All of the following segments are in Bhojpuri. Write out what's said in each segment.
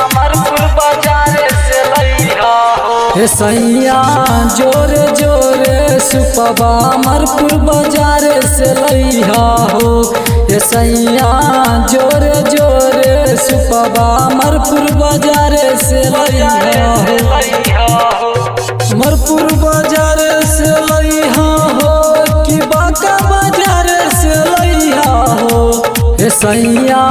अमरपुर बाजार से लइहा हो। सैया जोरे जोरे सुपवा अमरपुर बाजार से लइहा हो। सैया जोरे जोरे सुपवा अमरपुर बाजार से लइहा हो। अमरपुर बाजार से लइहा हो कि बांका बाजार से लइहा हो। सैया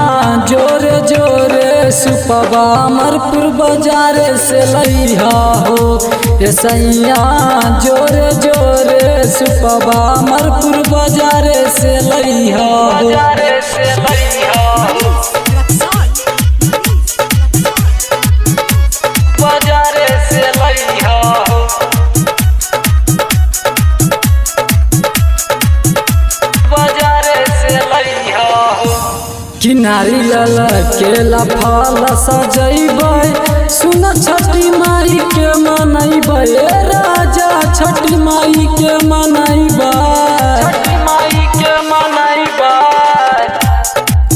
जोरे जोरे सुपवा अमरपुर बाजार से लइहा हो। सैया जोरे जोरे सुपवा अमरपुर बाजार से लइहा हो। कि नारियल केला फल सजैबै सुन छठी माई के मनैबै। राजा छठी माई के मनैबै।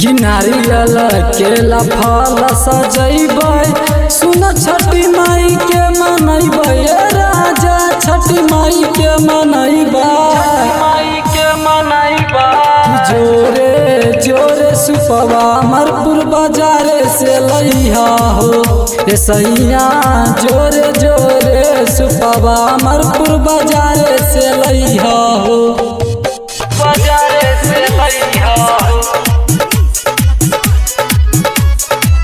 कि नारियल केला फल सजैबै सुन छठी माई के मनैबै। राजा छठी माई के मनैबै। जोरे जोरे सुपवा अमरपुर बाजार से लइहा हो। सैया जोरे जोरे सुपवा अमरपुर बाजार से लइहा हो। बाजार से लइहा हो।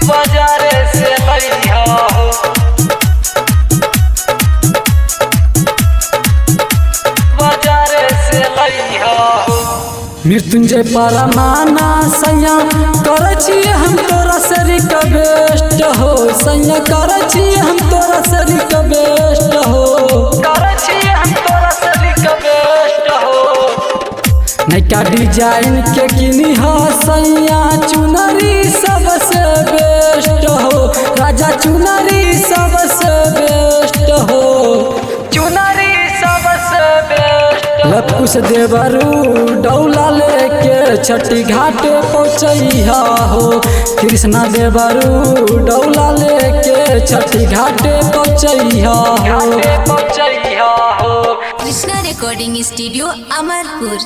बाजार से लइहा हो। बाजार से लइहा हो। मृत्युंजय परमाना सैया कर छिए हम तोरा से रिक्वेस्ट हो। सैया कर छिए हम तोरा से रिक्वेस्ट हो। नैका डिजाइन के किनी हो सैया चुनरी सबसे बेस्ट हो। राजा चुनरी सबसे बेस्ट हो। चुनरी सबसे बेस्ट लपुस देवरू डौला लेके छठी घाट पहुँचैहा हो। कृष्णा देवरू डौला लेके छठी घाट पहुँचैहा हो। पहुँचैहा हो। Krishna recording studio Amarpur.